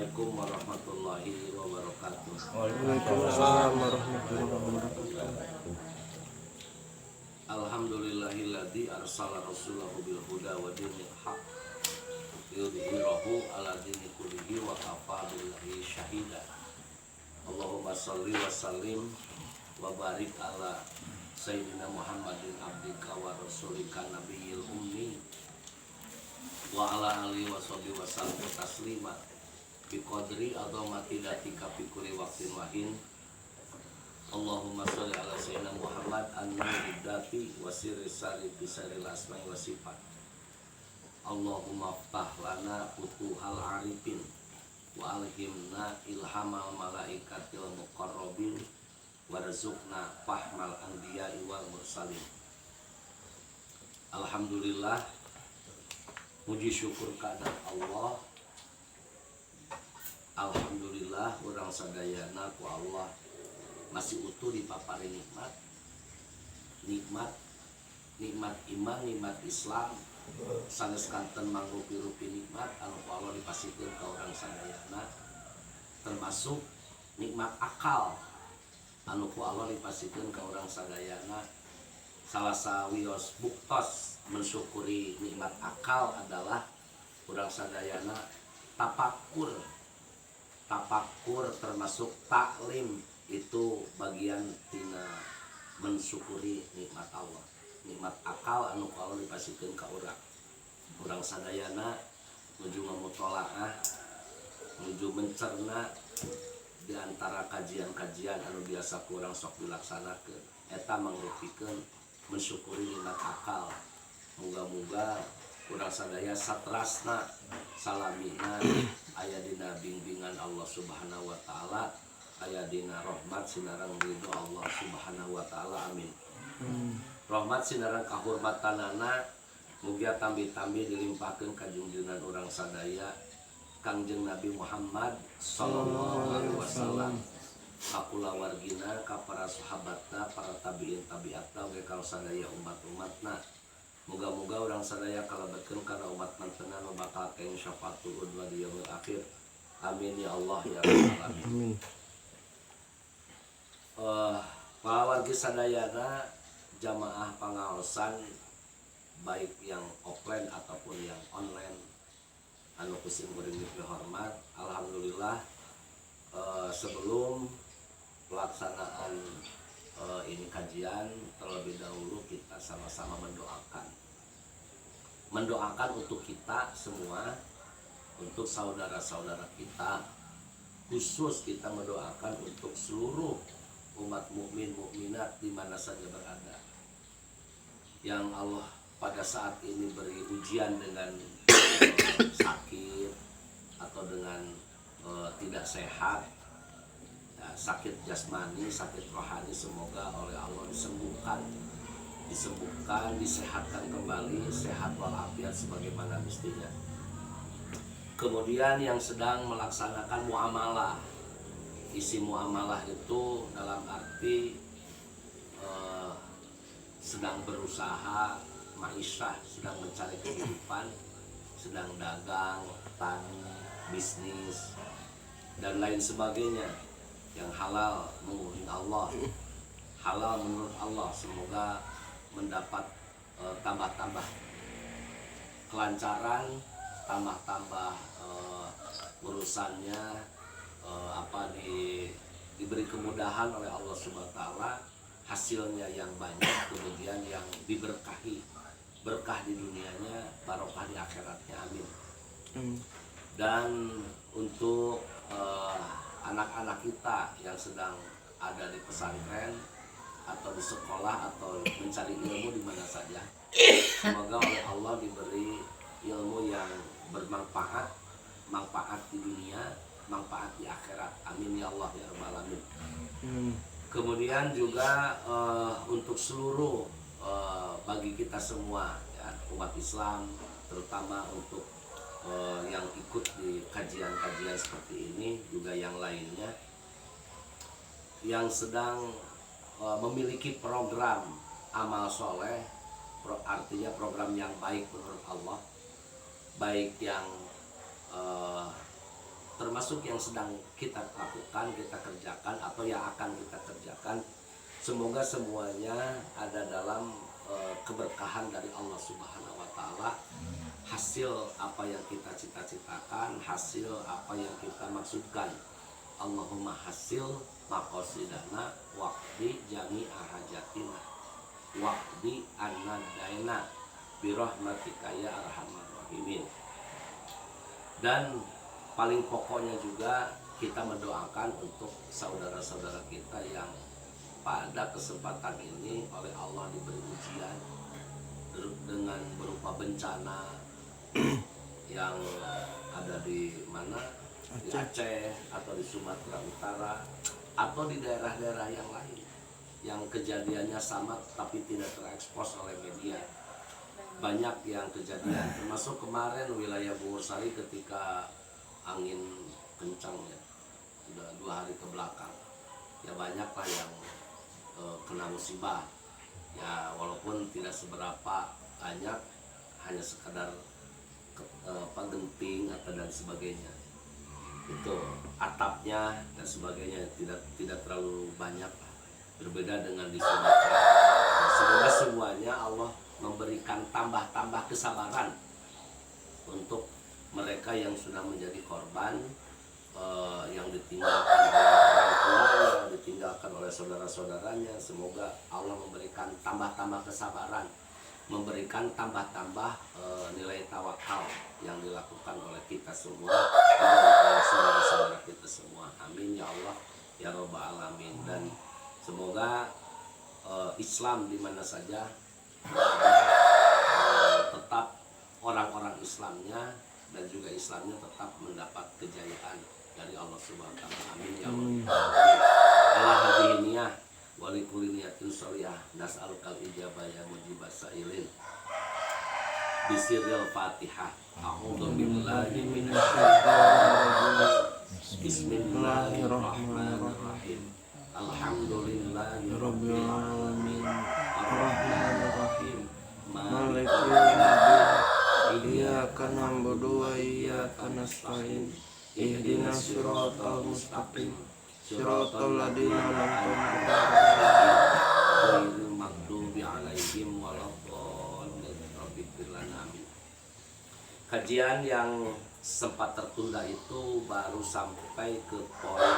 Assalamualaikum warahmatullahi wabarakatuh. Waalaikumsalam warahmatullahi wabarakatuh. Alhamdulillahilladzi arsala rasulahu bil huda wa dinil haq yudhhirahu ala dini kullihi wa kafa billahi syahida. Allahumma shalli wa sallim wa barik ala sayyidina Muhammadin abdika wa rasulika nabiyil ummi wa ala alihi wa sahbihi wa sallam taslima bi qadri adhamati datika fi kulli waqtin wahin. Allahumma sholli ala sayyidina Muhammad an-nurudati wa sirri sari bisaril asma'i wa sifat. Allahumma ftah lana futuhal arifin wa alhimna ilhamal malaikatil muqarrabin warzuqna fahmal anbiya'i wal mursalin. Alhamdulillah, puji syukur kepada Allah. Alhamdulillah, urang sadayana ku Allah masih utuh di papari nikmat iman, nikmat Islam, sanes kanten mangrupi-rupi nikmat anu ku Allah dipasikeun ka urang sadayana, termasuk nikmat akal anu ku Allah dipasikeun ka urang sadayana. Salah sawios buktos mensyukuri nikmat akal adalah urang sadayana tapakur termasuk taklim, itu bagian tina mensyukuri nikmat Allah. Nikmat akal anu ku Allah dipasikeun ka urang sadayana nuju ngamutolaah, nuju mencerna di antara kajian-kajian anu biasa kurang sok dilaksanakeun, eta mangrupikeun mensyukuri nikmat akal. Muga-muga urang sadaya satrasna salamina aya dina bimbingan Allah Subhanahu wa taala, aya dina rahmat sinareng ridho Allah Subhanahu wa taala, amin. Rahmat sinareng kahormatanana mugia tambi-tambi dilimpahkeun ka junjungan urang sadaya Kangjeng Nabi Muhammad sallallahu alaihi wasallam, ka kulawargina, ka para sahabatna, para tabiin tabiatna, ge ka sadaya umat-umatna. Moga-moga urang sadaya kalebetkeun kana umat mantenna nu bakal kaing syafaatul udwa di yaumil akhir. Amin ya Allah ya rabbal alamin. Para wargi sadayana jamaah pangaosan baik yang offline ataupun yang online anu kusim kuring dihormat, alhamdulillah sebelum pelaksanaan ini kajian terlebih dahulu kita sama-sama mendoakan untuk kita semua, untuk saudara-saudara kita, khusus kita mendoakan untuk seluruh umat mukmin mukminat di mana saja berada, yang Allah pada saat ini beri ujian dengan sakit atau dengan tidak sehat, ya, sakit jasmani, sakit rohani, semoga oleh Allah disembuhkan, disehatkan kembali, sehat walafiat sebagaimana mestinya. Kemudian yang sedang melaksanakan muamalah, isi muamalah itu dalam arti sedang berusaha ma'isyah, sedang mencari kehidupan, sedang dagang, tani, bisnis, dan lain sebagainya yang halal menurut Allah, halal menurut Allah. Semoga mendapat tambah-tambah kelancaran, tambah-tambah urusannya, diberi kemudahan oleh Allah Subhanahu wa taala, hasilnya yang banyak, kemudian yang diberkahi, berkah di dunianya, barokah di akhiratnya, amin. Dan untuk anak-anak kita yang sedang ada di pesantren atau di sekolah atau mencari ilmu di mana saja, semoga oleh Allah diberi ilmu yang bermanfaat, manfaat di dunia, manfaat di akhirat, amin ya Allah ya rabbal alamin. Kemudian juga untuk seluruh bagi kita semua, ya, umat Islam, terutama untuk yang ikut di kajian-kajian seperti ini, juga yang lainnya yang sedang memiliki program amal soleh, artinya program yang baik menurut Allah, baik yang termasuk yang sedang kita lakukan, kita kerjakan atau yang akan kita kerjakan, semoga semuanya ada dalam keberkahan dari Allah Subhanahu wa taala. Hasil apa yang kita cita-citakan, hasil apa yang kita maksudkan. Allahumma hasil maqasidana waqdi jami'a hajatina waqdi anna daina birahmatika ya arhamar rahimin. Dan paling pokoknya juga kita mendoakan untuk saudara-saudara kita yang pada kesempatan ini oleh Allah diberi ujian dengan berupa bencana yang ada di mana, di Aceh atau di Sumatera Utara atau di daerah-daerah yang lain yang kejadiannya sama tapi tidak terekspos oleh media. Banyak yang kejadian, termasuk kemarin wilayah Bogor-Sari ketika angin kencang ya, sudah 2 hari ke belakang ya, banyaklah yang kena musibah ya, walaupun tidak seberapa banyak, hanya sekadar genting atau dan sebagainya, itu atapnya dan sebagainya tidak terlalu banyak, berbeda dengan di Sumatera. Semoga semuanya Allah memberikan tambah kesabaran untuk mereka yang sudah menjadi korban, yang ditinggalkan oleh orang tuanya, ditinggalkan oleh saudara-saudaranya. Semoga Allah memberikan tambah kesabaran, memberikan tambah nilai tawakal yang dilakukan oleh kita semua dan oleh saudara-saudara kita semua. Amin ya Allah ya Rabbal alamin. Dan semoga Islam di mana saja tetap orang-orang Islamnya dan juga Islamnya tetap mendapat kejayaan dari Allah Subhanahu wa taala. Amin ya Allah. Allah hadiniyah wa likulli niyatin sholihah nas'alukal ijabah ya mujibas sa'ilin. Bisiril Fatihah. A'udzu billahi minasyaitonir rajim. Bismillahirrahmanirrahim. Alhamdulillahirabbil alamin. Arrahmanir rahim. Maliki yaumiddin. Iyyaka na'budu wa iyyaka nasta'in. Ihdinas siratal mustaqim. Siratal ladzina an'amta 'alaihim ghairil maghdubi 'alaihim waladdallin. Rabbighfir lana. Amin. Kajian yang sempat tertunda itu baru sampai ke poin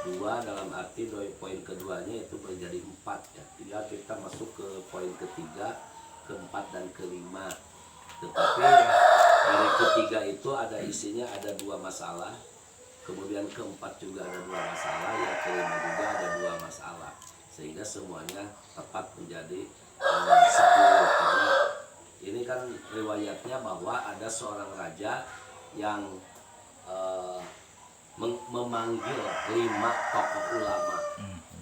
kedua, dalam arti poin keduanya itu menjadi 4 ya. Tinggal kita masuk ke poin ketiga, keempat dan kelima. Tetapi dari ketiga itu ada isinya ada 2 masalah, kemudian keempat juga ada 2 masalah, yang kelima juga ada 2 masalah, sehingga semuanya tepat menjadi 10. Karena ini kan riwayatnya bahwa ada seorang raja yang memanggil 5 tokoh ulama,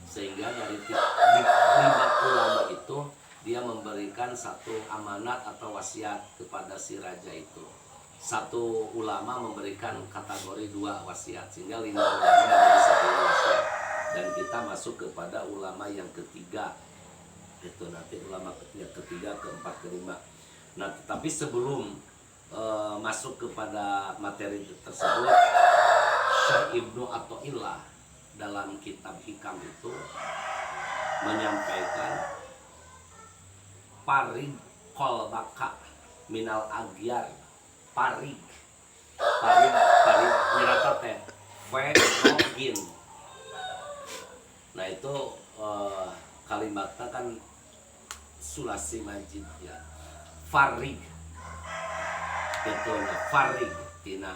sehingga dari 5 ulama itu dia memberikan satu amanat atau wasiat kepada si raja itu. Satu ulama memberikan kategori 2 wasiat, sehingga 5 ulama menjadi 10 wasiat. Dan kita masuk kepada ulama yang ketiga, itu nanti ulama ketiga, keempat, kelima. Nah, tapi sebelum masuk kepada materi tersebut, Syekh Ibnu Athaillah dalam kitab Hikam itu menyampaikan parig kolbaka minal agyar. Parig nyerata teh fenogin. Nah itu kalimatnya kan sulasi majid ya. Farig gitu, nah farig tina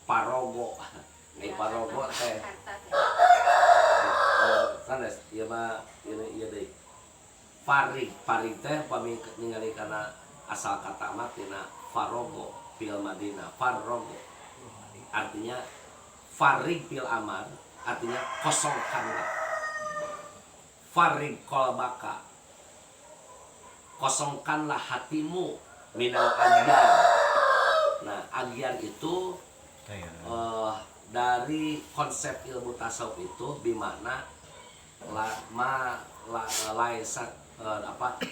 parogo. Ngai parogo teh sanes ieu mah ieu deui. Farig teh pami ningali kana asal kata mah tina farogo fil Madinah. Farogo artinya farig fil amar, artinya kosongkanlah. Farig kolbaka, kosongkanlah hatimu minal agyar. Nah, agyar itu dari konsep ilmu tasawuf itu bimakna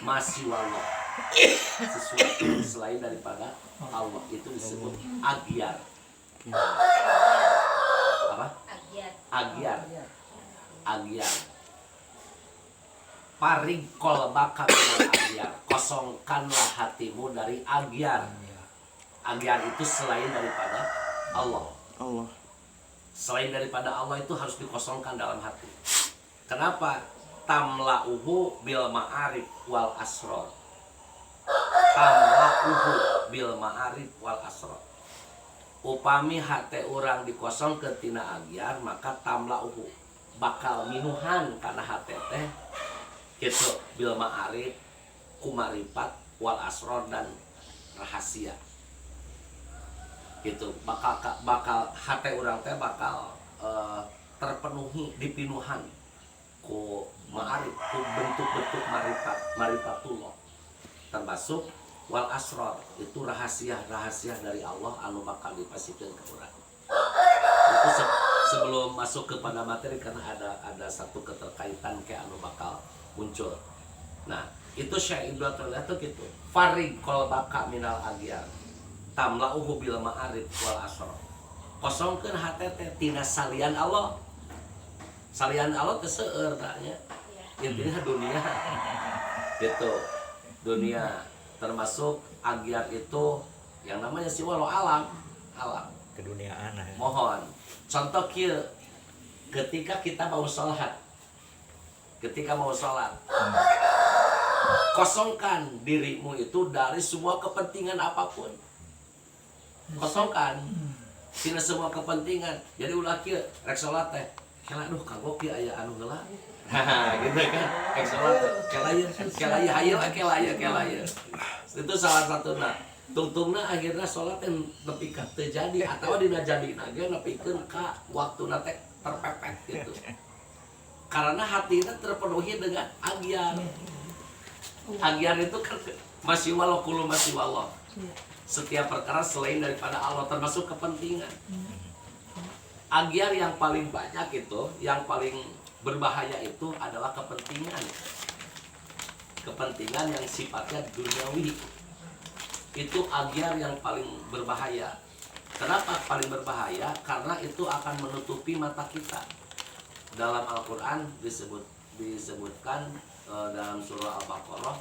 masih wallah, sesuatu selain daripada Allah itu disebut agyar. Apa? Agiar. Agiar. Paring kolbaka minal agiar. Kosongkanlah hatimu dari agiar. Agiar itu selain daripada Allah. Allah. Selain daripada Allah itu harus dikosongkan dalam hati. Kenapa? Tamla'uhu bil ma'arif wal asrar. Tamla'uhu bil ma'arif wal asrar. Upami hate orang dikosongkeun tina agiar, maka tamla'uhu bakal minuhan kana hate teh kitu bil ma'arif ku marifat wal asrar dan rahasia. Gitu bakal hate orang teh bakal terpenuhi dipinuhan ku ma'arif, ku bentuk-bentuk marifatullah, termasuk wal asrar, itu rahasia-rahasia dari Allah anu bakal dipasikeun ka urang. Itu sebelum masuk kepada materi, karena ada satu keterkaitan ke anu bakal muncul. Nah, itu Syekh Ibnu Athaillah tuh gitu. Farig qalbaka minal agyar. Tamla'uhu bil ma'arif wal asrar. Kosongkeun hate teh tina salian Allah. Salian Allah teh seueur nya. Intinya dunia. Gitu. Dunia termasuk agyar itu yang namanya siwalo alam. Keduniaan. Mohon. Contoh kieu. Ketika kita mau sholat. Kosongkan dirimu itu dari semua kepentingan apapun. Kosongkan tina semua kepentingan. Jadi ulah kieu rek salat teh kela aduh kagok kieu aya anu heula. Gitu kan. Rek salat teh kela ieu hayeul kela ieu. Itu salah satuna. Tungtungna akhirna salat teh nepi ka teu jadi atawa dina jadina ge nepikeun ka waktuna teh terpepet gitu. Karena hatinya terpenuhi dengan agyar. Agyar itu kan masih walau kulu masih wallah. Setiap perkara selain daripada Allah, termasuk kepentingan. Agyar yang paling banyak itu, yang paling berbahaya itu adalah kepentingan. Kepentingan yang sifatnya duniawi. Itu agyar yang paling berbahaya. Kenapa paling berbahaya? Karena itu akan menutupi mata kita. Dalam Al-Quran disebutkan dalam surah Al-Baqarah,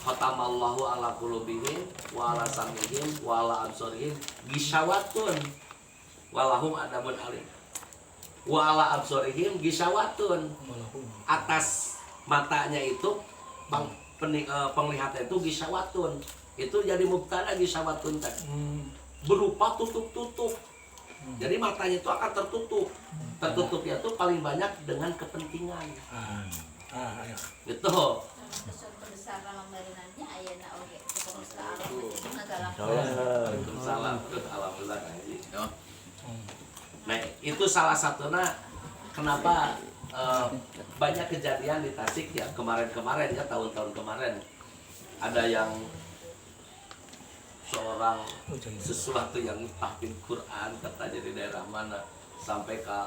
khatamallahu ala qulubihim wa ala sam'ihim wa ala absarihim gisawatun walahum adabun alim. Wa ala absarihim gisawatun, atas matanya itu penglihatan itu gisawatun, itu jadi mubtada gisawatun teh berupa tutup-tutup. Jadi matanya itu akan tertutup. Tertutupnya itu paling banyak dengan kepentingan. Gitu. Besar lambarinannya ayeuna oge fokus ka Allah itu ngagalang. Waalaikumsalam. Alhamdulillah. Nah, itu salah satunya kenapa banyak kejadian di Tasik ya kemarin-kemarin ya tahun-tahun kemarin. Ada yang seorang sesuatu yang tahfidz Quran katanya di daerah mana sampai ke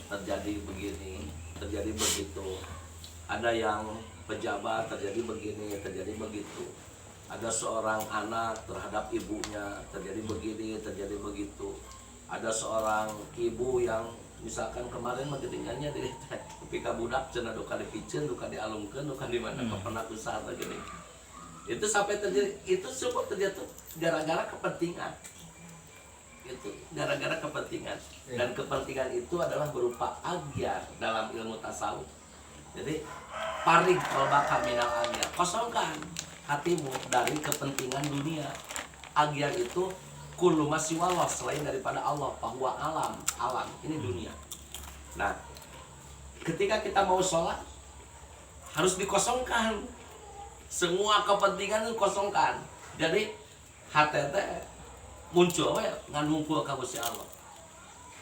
terjadi begini, terjadi begitu. Ada yang pejabat terjadi begini, terjadi begitu. Ada seorang anak terhadap ibunya terjadi begini, terjadi begitu. Ada seorang ibu yang misalkan kemarin magedingannya di pika budak cenah duka dipicen, duka dialungkeun, duka di mana pernah usaha begini. Itu sampai terjadi, itu semua terjadi gara-gara kepentingan. Itu gara-gara kepentingan. Dan kepentingan itu adalah berupa agyar dalam ilmu tasawuf. Jadi paring qalbaka minal agyar, kosongkan hatimu dari kepentingan dunia. Agyar itu kullu ma siwallah, selain daripada Allah, bahwa alam ini dunia. Nah, ketika kita mau sholat harus dikosongkan. Semua kepentingan itu kosongkan. Jadi hati muncul we ngan ngumpul ka Gusti Allah.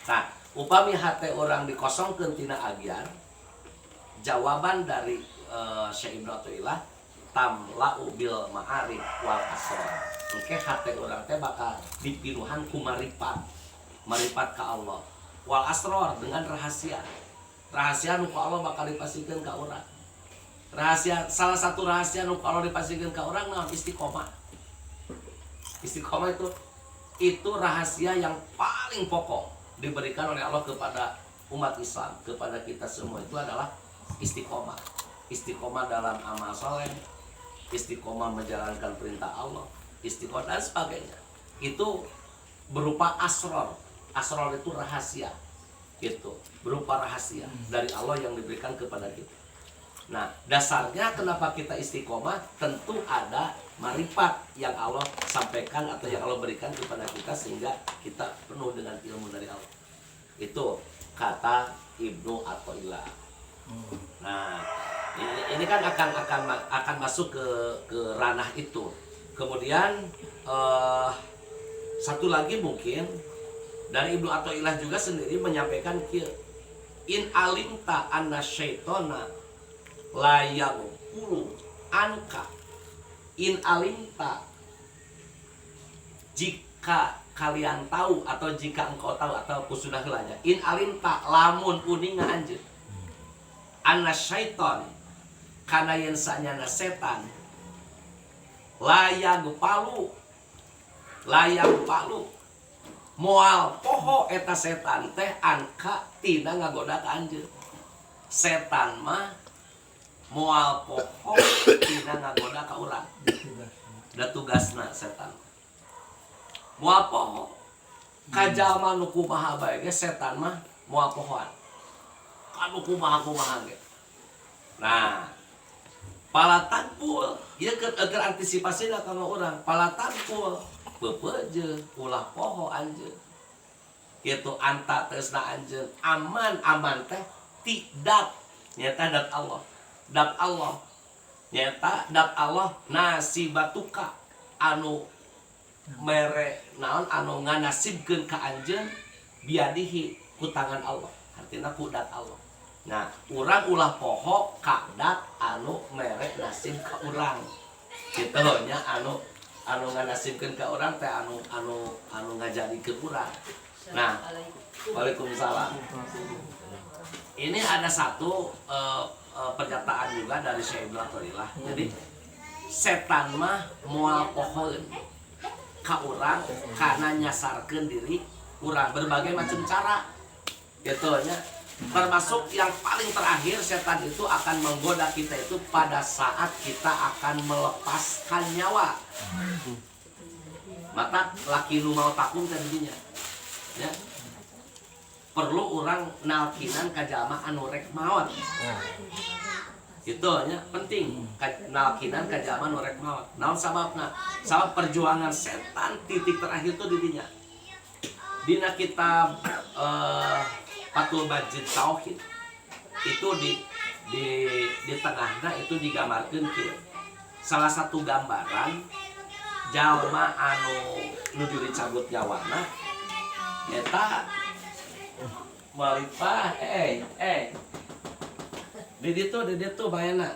Nah, upami hati orang dikosongkeun tina agyar, jawaban dari Syekh Ibnu Athaillah tamla'u bil ma'arif wal asrar. Oke, hati orang teh bakal dipinuhan ku marifat ka Allah. Wal asrar dengan rahasia. Rahasia nu ku Allah bakal dipasikeun ka urang. Rahasia, salah satu rahasia nu kalau dipasikeun ka urang naon istiqomah. Istiqomah itu itu rahasia yang paling pokok diberikan oleh Allah kepada umat Islam, kepada kita semua, itu adalah istiqomah. Istiqomah dalam amal soleh, istiqomah menjalankan perintah Allah, istiqomah dan sebagainya. Itu berupa asror. Asror itu rahasia, gitu, berupa rahasia dari Allah yang diberikan kepada kita. Nah, dasarnya kenapa kita istiqomah, tentu ada marifat yang Allah sampaikan atau yang Allah berikan kepada kita sehingga kita penuh dengan ilmu dari Allah. Itu kata Ibnu Athaillah. Nah, ini kan akan masuk ke ranah itu. Kemudian satu lagi mungkin dari Ibnu Athaillah juga sendiri menyampaikan in alimta anna syaitona la yaqulu anka, in alimta, jika kalian tahu atau jika engkau tahu atau sudah helanya, in alimta lamun uninga anjeun anna syaiton kana yen sanyana setan layag palu moal poho eta setan teh angka tina ngagoda ka anjeun. Setan mah moal poho tina ngagoda ka urang. Da tugasna setan. Moal poho ka jalma nu kumaha bae ge setan mah moal pohoan. Anu kumaha ge. Nah, palatangpul ieu keur antisipasina kana urang. Palatangpul bebeje ulah poho anjeun kitu anta teusna anjeun aman teh tidak nyata dat Allah nyata dat Allah nasibatuka anu mere naon anu nganasibkeun ka anjeun biadihi ku tangan Allah, artina ku dat Allah. Nah, urang ulah poho ka dat anu mere nasib ka urang kitu nya anu nganasibkeun ka urang teh anu ngajadikeun urang. Nah, Waalaikumsalam. Ini ada satu pernyataan juga dari Syekh Ibnu Athaillah. Jadi setan mah moal pohoeun ka urang kana nyasarkeun diri urang berbagai macam cara. Gitu nya. Termasuk yang paling terakhir, setan itu akan menggoda kita itu pada saat kita akan melepaskan nyawa. Maka laki nu mau takung tadinya, ya perlu orang nalkinan ka jalma anu rek maot. Gitu nya penting nalkinan ka jalma anu rek maot. Naon sababna? Sabab perjuangan setan titik terakhir itu di dinya. Dina kitab Fathul Majid Tauhid itu di tengahnya itu digambarkan kieu. Salah satu gambaran jalma anu nuju dicabut nyawana eta malipah di ditu bayana.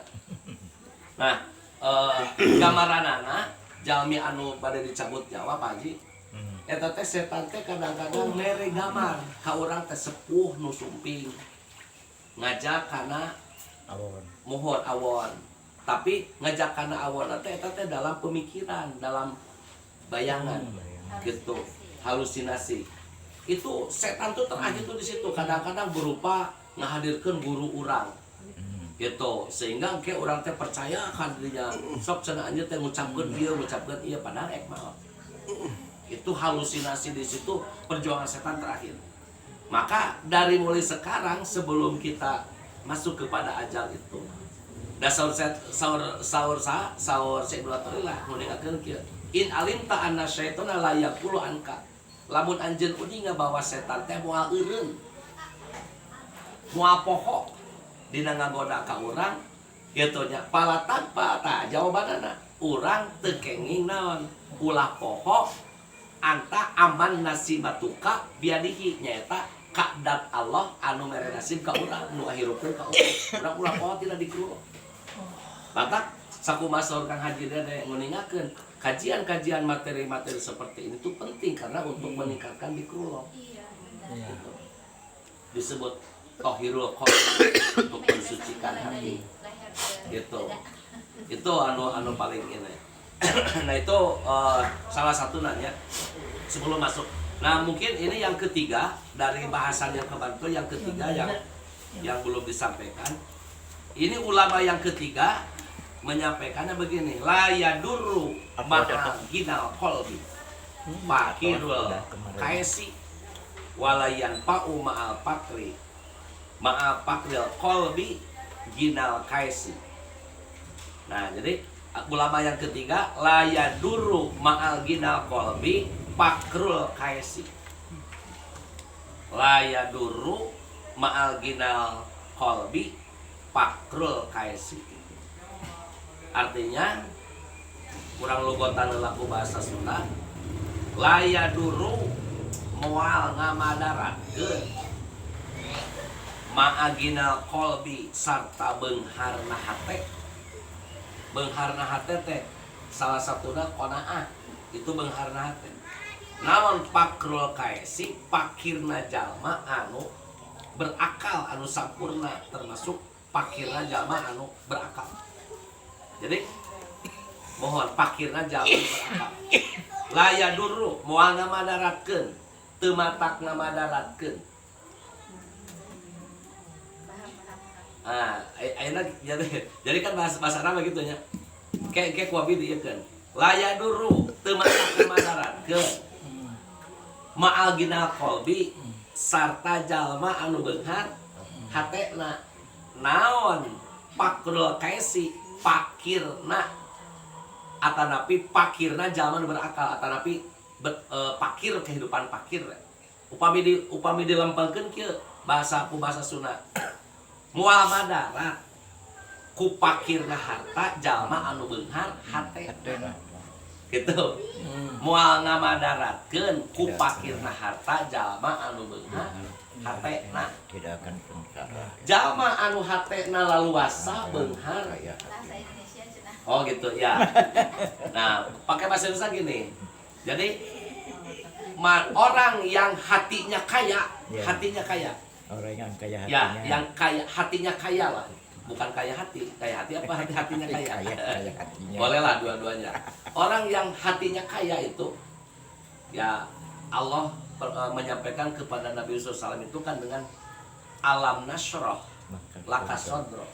Nah, gambaranana jalmi anu bade dicabut nyawa Pak Haji eta teh setan teh kadang-kadang mere gamar ka urang teh sepuh nu sumping ngajak kana mohon awon, tapi ngajak kana awon teh eta teh dalam pemikiran, dalam bayangan gitu, halusinasi. Itu setan tuh terakhir tuh di situ kadang-kadang berupa ngahadirkeun guru urang gitu, sehingga ke urang teh percaya kan dirinya sok cenah anjeun teh ngucapkeun ieu padahal ek maot. Itu halusinasi di situ, perjuangan setan terakhir. Maka dari mulai sekarang sebelum kita masuk kepada ajal itu, da sahur Syekh Ibnu Athaillah ngadengkeun kieu, in alimta anna syaitana la yaqulu anka, lamun anjeun uninga bahwa setan teh moal eureun moal poho dina ngagoda ka urang kitu nya. Pala tanpa tah jawabanana urang teu kenging naon ulah poho anta aman nasibatuka biadihi nyaeta kadat Allah anu mere nasib ka urang nu ahirupkeun ka urang ulah poho tina dikrulo. Maka sakumaha saur Kang Haji Dede nguningakeun kajian-kajian materi-materi seperti ini tuh penting karena untuk meningkatkan dikrulo. Iya. Disebut tohirul qalbi untuk mensucikan hati. Gitu. Itu anu paling ini. Nah itu salah satu nanya sebelum masuk. Nah mungkin ini yang ketiga dari bahasan yang kemarin itu yang ketiga yang belum disampaikan. Ini ulama yang ketiga menyampaikannya begini, la yadurru ma'a ginal qalbi fakirul kaisi walayan pa'u ma'al fakri ma'al fakril qalbi ginal kaisi. Nah jadi ulama yang ketiga la yadurru ma'al ginal qalbi fakrul kaisi, la yadurru ma'al ginal qalbi fakrul kaisi. Artinya kurang logotan laku bahasa Sunda, laya duru moal ngamadaratkeun ma'aginal kolbi sarta beungharna hate. Beungharna hate teh salah satuna qanaah, itu beungharna hate. Naon fakrul kaisi pakirna jalma anu berakal anu sampurna, termasuk pakirna jalma anu berakal. Jadi mohon pakirna jalma berakal. Laya duru moal ngamadaratkeun teu matak ngamadaratkeun. Ayeuna jadi kan bahasa begitu nya. Kayak kuabi dieukeun. Laya duru teu matak ngamadaratkeun. Ma'al ginal qalbi sarta jalma anu beunghar hatena. Naon pakrul kaisi pakirna atanapi pakirna jalma berakal atanapi pakir kehidupan pakir. Upami dilempengkeun kieu bahasa Sunda moal madarat ku pakirna harta jalma anu beunghar hatena gitu. Moal ngamadaratkeun ku pakirna harta jalma anu beunghar hatena tidak akan sengsara. jalma anu hatena laluasa beunghar. Bahasa Indonesia cenah. Oh gitu ya. Nah, pakai bahasa Indonesia gini. Jadi orang yang hatinya kaya, Ya. hatinya kaya. Orang yang kaya Ya, hatinya. yang kaya hatinya kaya lah. Bukan kaya hati apa hatinya kaya. Kaya hatinya. Boleh lah dua-duanya. Orang yang hatinya kaya itu ya Allah menyampaikan kepada Nabi SAW itu kan dengan alam nasroh laka sodro.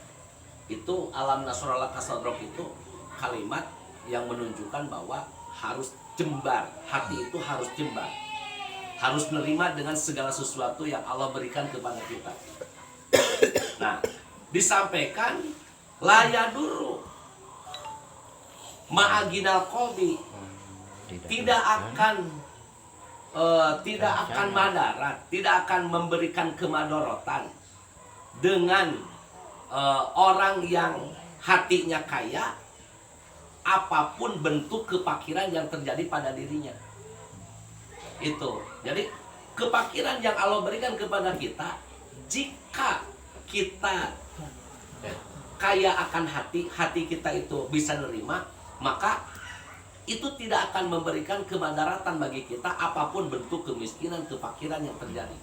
Itu alam nasroh laka sodro itu kalimat yang menunjukkan bahwa harus jembar, hati itu harus jembar, harus menerima dengan segala sesuatu yang Allah berikan kepada kita. Nah, disampaikan laya dulu ma'aginal qalbi tidak akan madarat, tidak akan memberikan kemadorotan dengan orang yang hatinya kaya, apapun bentuk kepakiran yang terjadi pada dirinya. Itu. Jadi kepakiran yang Allah berikan kepada kita, jika kita kaya akan hati kita itu bisa nerima, maka itu tidak akan memberikan kemadaratan bagi kita apapun bentuk kemiskinan, kefakiran yang terjadi.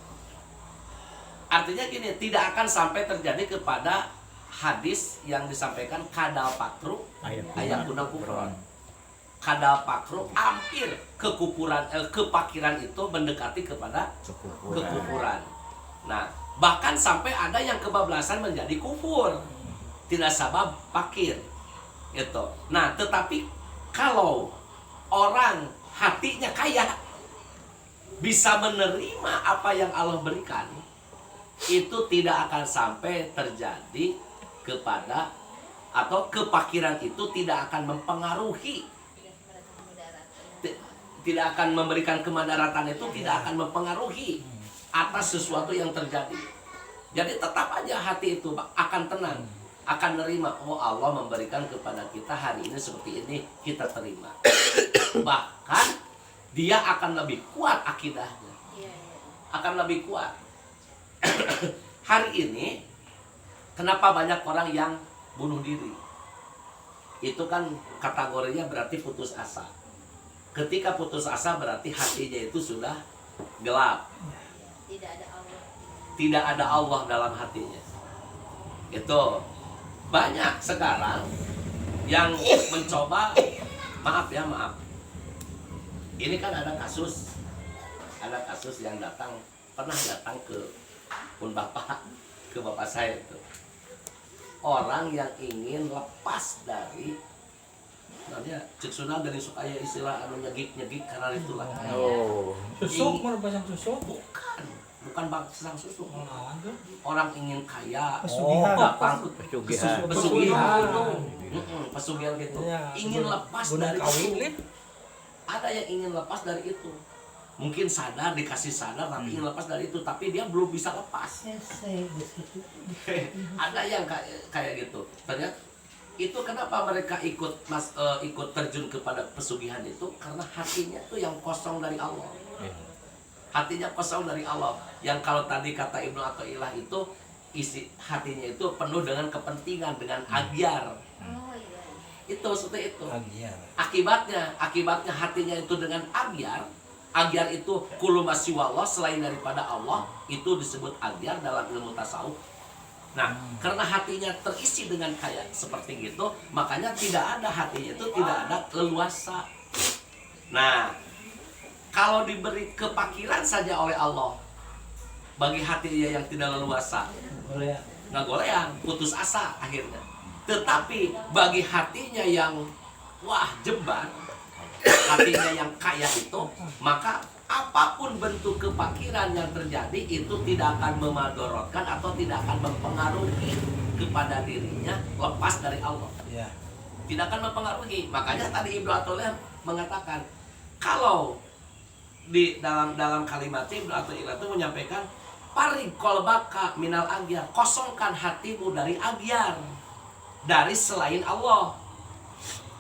Artinya gini, tidak akan sampai terjadi kepada hadis yang disampaikan kadal pakru ayat guna kufron. Kadal pakru hampir kepakiran itu mendekati kepada kekufuran. Nah, bahkan sampai ada yang kebablasan menjadi kufur. Tidak sabab pakir. Itu. Nah, tetapi kalau orang hatinya kaya bisa menerima apa yang Allah berikan, itu tidak akan sampai terjadi kepada atau kepakiran itu tidak akan mempengaruhi, tidak akan memberikan kemadaratan, itu tidak akan mempengaruhi atas sesuatu yang terjadi. Jadi tetap aja hati itu akan tenang, akan nerima. Oh, Allah memberikan kepada kita hari ini seperti ini, kita terima. Bahkan dia akan lebih kuat akidahnya, akan lebih kuat. Hari ini kenapa banyak orang yang bunuh diri? Itu kan kategorinya berarti putus asa. Ketika putus asa berarti hatinya itu sudah gelap, tidak ada Allah dalam hatinya. Itu banyak sekarang yang mencoba, maaf. Ini kan ada kasus ada kasus yang pernah datang ke bapak saya itu. Orang yang ingin lepas dari namanya cek sunah dari supaya istilah anu nyegik karena itulah. Oh. Susuk mana pasang susuk? Bukan pasang susuk. Oh, ada. Orang ingin kaya, Pesugihan. gampang Pesugihan. pesugihan pesugihan gitu. Ya, Ingin lepas guna dari kawin itu. nih. Ada yang ingin lepas dari itu. Mungkin sadar, dikasih sadar, tapi ingin lepas dari itu, tapi dia belum bisa lepas. Ada yang kayak gitu. Ternyata itu kenapa mereka ikut terjun kepada pesugihan itu, karena hatinya tuh yang kosong dari Allah. Hatinya kosong dari Allah. Yang kalau tadi kata Ibnu Athaillah itu isi hatinya itu penuh dengan kepentingan, dengan agyar. Oh iya. Itu seperti itu. Agian. Akibatnya hatinya itu dengan agyar. Agyar itu kullu ma siwallah, selain daripada Allah, itu disebut agyar dalam ilmu tasawuf. Nah, karena hatinya terisi dengan kayak seperti gitu, makanya tidak ada hatinya itu tidak ada leluasa. Nah, kalau diberi kepakiran saja oleh Allah bagi hatinya yang tidak leluasa, nggak goleang, putus asa akhirnya. Tetapi bagi hatinya yang jembar, hatinya yang kaya itu, maka apapun bentuk kepakiran yang terjadi itu tidak akan memadorotkan atau tidak akan mempengaruhi kepada dirinya lepas dari Allah. Ya. Tidak akan mempengaruhi. Makanya tadi Ibnu Athaillah mengatakan, kalau di dalam kalimat Ibnu Athaillah itu menyampaikan, paring kolbaka minal agyar, kosongkan hatimu dari agyar, dari selain Allah,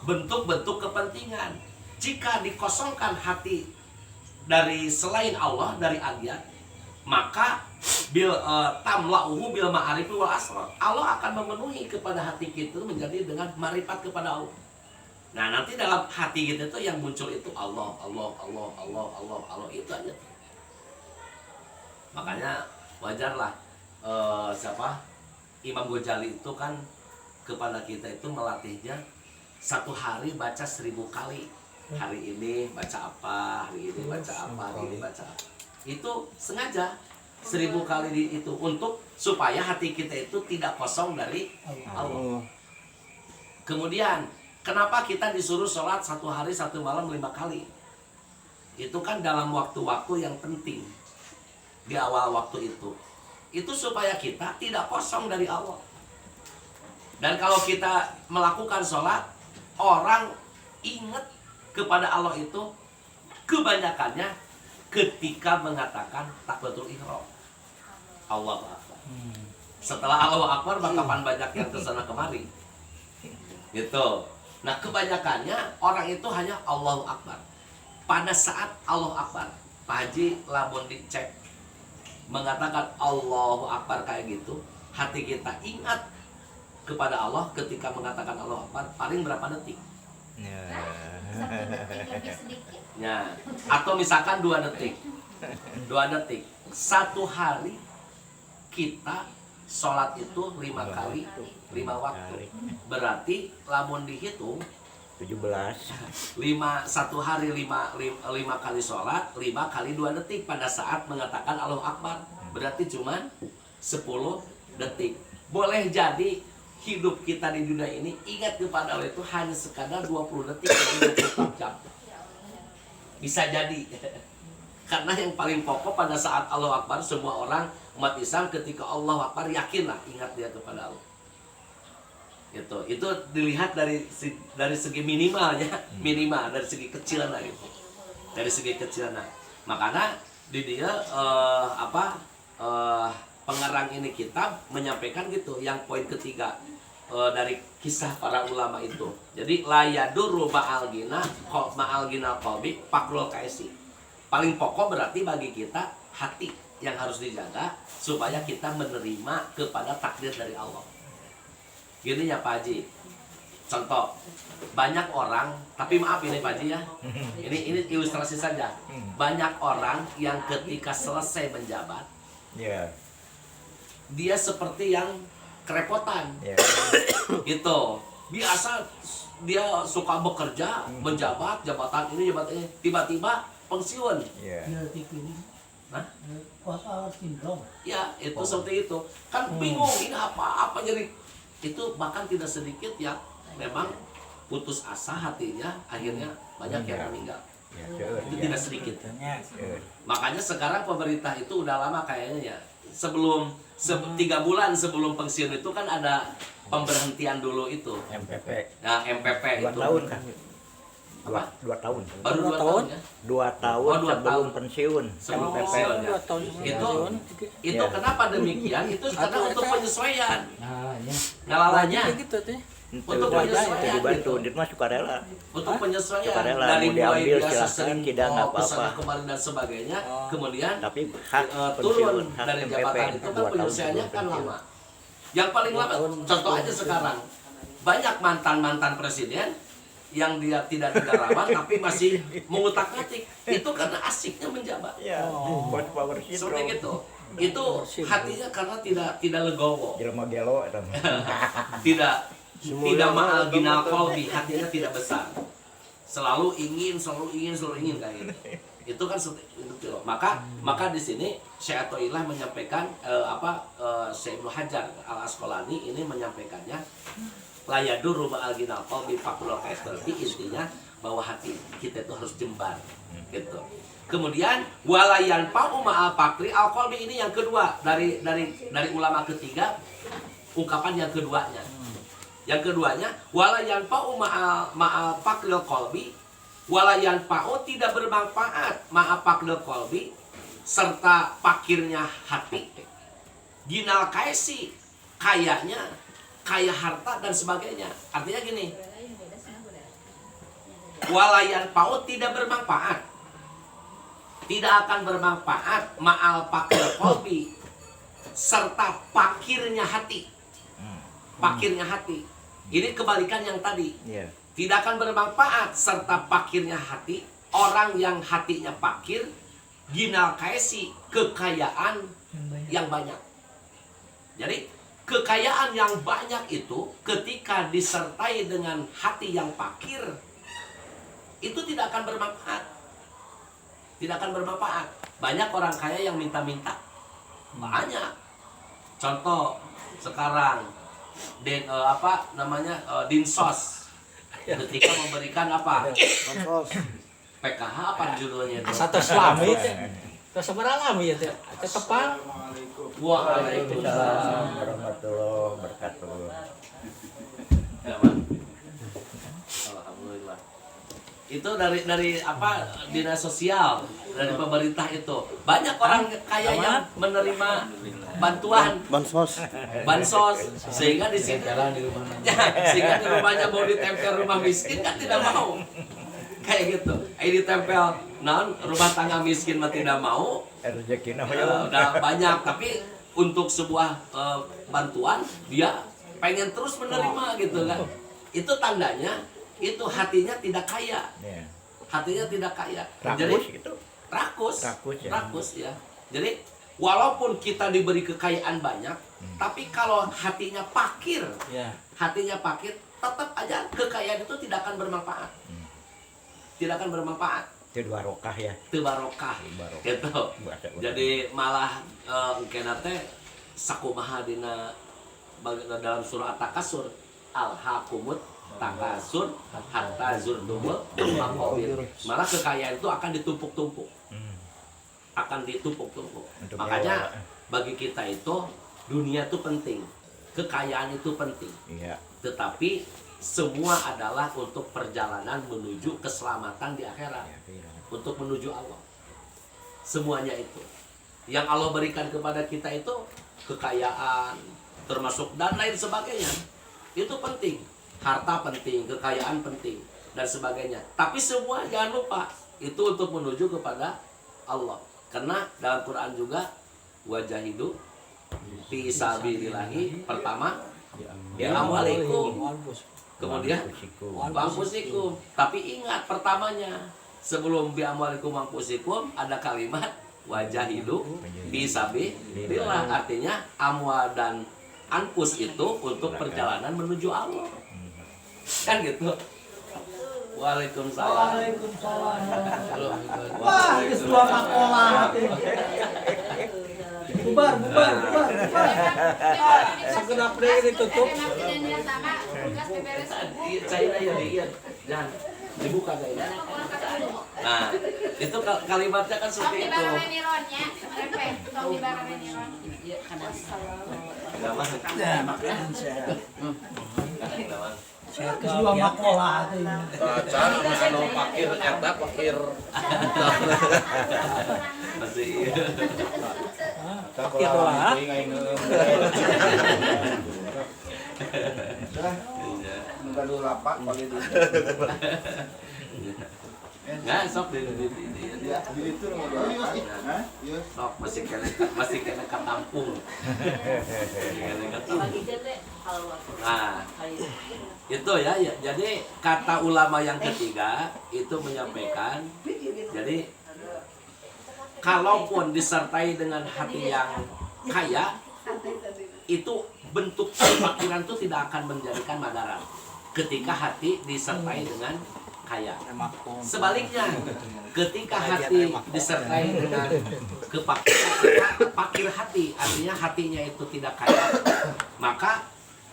bentuk-bentuk kepentingan. Jika dikosongkan hati dari selain Allah, dari agyar, maka tamla'uhu bil ma'arifi wal asrar. Allah akan memenuhi kepada hati kita menjadi dengan marifat kepada Allah. Nah, nanti dalam hati kita itu yang muncul itu Allah itu aja. Makanya wajarlah Imam Ghazali itu kan kepada kita itu melatihnya satu hari baca 1000 kali. Hari ini baca apa, hari ini baca apa, hari ini baca apa. Itu sengaja 1000 kali itu untuk supaya hati kita itu tidak kosong dari Allah. Kemudian kenapa kita disuruh sholat 1 hari 1 malam 5 kali? Itu kan dalam waktu-waktu yang penting di awal waktu itu. Itu supaya kita tidak kosong dari Allah. Dan kalau kita melakukan sholat, orang ingat kepada Allah itu kebanyakannya ketika mengatakan takbiratul ihram. Allahu Akbar. Setelah Allahu Akbar maka kapan banyak yang kesana kemari. Gitu. Nah, kebanyakannya orang itu hanya Allahu Akbar. Pada saat Allahu Akbar, Pak Haji lamun dicek mengatakan Allahu Akbar kayak gitu, hati kita ingat kepada Allah ketika mengatakan Allahu Akbar paling berapa detik? Ya. 1 detik lebih sedikit. Ya, atau misalkan 2 detik. 2 detik. 1 hari kita sholat itu 5 kali, 5 waktu. Berarti lamun dihitung 17. 1 hari 5 kali sholat, 5 kali 2 detik pada saat mengatakan Allahu Akbar. Berarti cuma 10 detik. Boleh jadi hidup kita di dunia ini ingat kepada Allah itu hanya sekadar 20 detik dari 24 jam. Bisa jadi. Karena yang paling pokok pada saat Allahu Akbar, semua orang umat Islam ketika Allahu Akbar yakinlah ingat dia kepada Allah. Itu dilihat dari segi minimalnya, minimal dari segi kecilan lah gitu. Dari segi kecilan. Makanya di dia pengarang ini kitab menyampaikan gitu, yang poin ketiga dari kisah para ulama itu. Jadi la yadurru ma'al gina qalbi fakrul kaisi. Paling pokok berarti bagi kita hati yang harus dijaga supaya kita menerima kepada takdir dari Allah. Gini ya Pak Haji. Contoh, banyak orang, tapi maaf ini Pak Haji ya. Ini ilustrasi saja. Banyak orang yang ketika selesai menjabat, Ya. dia seperti yang kerepotan. Ya. Gitu. Biasa dia suka bekerja, menjabat, jabatan ini, jabatan ini. Tiba-tiba pensiun. Ya. Hah? Kuasa sindrom. Ya, itu seperti itu. Kan bingung ini apa jadi itu bahkan tidak sedikit yang memang putus asa hatinya, akhirnya banyak yang meninggal. Ya, Itu tidak sedikit. Ya. Makanya sekarang pemerintah itu udah lama kayaknya ya. Sebelum 3 bulan sebelum pensiun itu kan ada pemberhentian dulu itu. MPP. Nah, MPP 2 itu. tahun kan? Apa? 2 tahun. Baru 2 tahun ya? 2 tahun Oh, 2 sebelum tahun. pensiun. Sebelum MPP. pensiun ya. Itu Ya. kenapa demikian? Itu karena untuk penyesuaian. Nah, ya. Ngalalanya gitu teh. untuk Itu penyesuaian dibantu, gitu. dia mah sukarela. Untuk penyesuaian Sukarela, dari mau mulai diambil biasa silahkan, sering tidak, nggak apa-apa. kesana kemarin dan sebagainya, kemudian Tapi hak turun pensiun, hak dari MPP jabatan itu kan 2 tahun penyelesaiannya sebelum kan pensiun. lama. Yang paling lama, contoh aja sekarang, banyak mantan presiden yang dia tidak negarawan tapi masih mengutak-atik, itu karena asiknya menjabat. Ya, buat power Seperti syndrome. gitu. Itu hatinya karena tidak legowo, Jelema gelo eta mah. tidak ma'al ginal qalbi, hatinya tidak besar. Selalu ingin kayak gitu. Itu kan itu. Maka di sini Syekh Athaillah menyampaikan Syekh Ibnu Hajar Al Asqalani ini menyampaikannya la yadurru ma'al ginal qalbi faqul qais, berarti intinya bahwa hati kita itu harus jembar gitu. Kemudian walayan pa'u ma'al fakri al qalbi, ini yang kedua dari ulama ketiga, ungkapan yang keduanya. Yang keduanya walayan pa'u ma'al fakril qalbi, walayan pa'u tidak bermanfaat ma'al fakril qalbi serta fakirnya hati, ginal kaisi kayanya, kaya harta dan sebagainya. Artinya gini, walayan paut tidak bermanfaat, tidak akan bermanfaat ma'al fakir qalbi serta fakirnya hati. Fakirnya hati. Ini kebalikan yang tadi. Iya. Tidak akan bermanfaat serta fakirnya hati, orang yang hatinya fakir, ginal kaisi, kekayaan yang banyak. Jadi kekayaan yang banyak itu ketika disertai dengan hati yang fakir, itu tidak akan bermanfaat. Tidak akan bermanfaat. Banyak orang kaya yang minta-minta. Banyak. Contoh sekarang dinsos ketika memberikan apa? PKH apa judulnya itu? Satu selami itu. Terus seberalami ya teh. Tetepang. Waalaikumsalam warahmatullahi wabarakatuh. Ya, Bang. Alhamdulillah. Itu dari dinas sosial, dari pemerintah itu. Banyak orang kaya yang menerima bantuan bansos sehingga di sini sehingga di rumahnya mau ditempel rumah miskin kan tidak mau. Kayak gitu. Ditempel rumah tangga miskin mah tidak mau. Rezekina Udah banyak, tapi untuk sebuah bantuan dia pengen terus menerima gitu kan. Itu tandanya itu hatinya tidak kaya. Ya. Hatinya tidak kaya. Rakus Jadi gitu. rakus ya. Jadi walaupun kita diberi kekayaan banyak, tapi kalau hatinya fakir, tetap aja kekayaan itu tidak akan bermanfaat. Tidak akan bermanfaat. Itu barokah ya. Itu barokah. Gitu. Jadi malah engkena teh sakumaha dina dalam surah At-Takasur, al-hakumut takasur hatta zurtumul maqabir. Malah kekayaan itu akan ditumpuk-tumpuk. Akan ditumpuk-tumpuk. Makanya bagi kita itu dunia itu penting. Kekayaan itu penting. Iya. Tetapi semua adalah untuk perjalanan menuju keselamatan di akhirat. Untuk menuju Allah. Semuanya itu. Yang Allah berikan kepada kita itu kekayaan, termasuk dan lain sebagainya. Itu penting. Harta penting, kekayaan penting, dan sebagainya. Tapi semua jangan lupa, itu untuk menuju kepada Allah. Karena dalam Quran juga, wajahidu fi sabilillahi, pertama bi amwalikum, kemudian anfusikum. Tapi ingat pertamanya, sebelum bi amwalikum anfusikum ada kalimat wajahidu fi sabilillah, artinya amwal dan anfus itu untuk perjalanan menuju Allah. Kan gitu. Waalaikumsalam. Wah, geus dua makola. Bubar. Segenap deui ditutup. Saya ya lihat, jangan dibuka kayaknya. Nah, itu kalimatnya kan seperti itu. Ya, makanan saya. Geus dua makola teh. Baca anu fakir eta fakir. Masih iya. Fakir lah. Gaduh lapak paling di. Nggak, sok di Itu Hah? sok masih kena ketampung. Nah, itu ya, jadi kata ulama yang ketiga itu menyampaikan, jadi kalaupun disertai dengan hati yang kaya, itu bentuk kefakiran itu tidak akan menjadikan madarat ketika hati disertai dengan kaya. Sebaliknya, ketika hati disertai dengan fakir hati, artinya hatinya itu tidak kaya, maka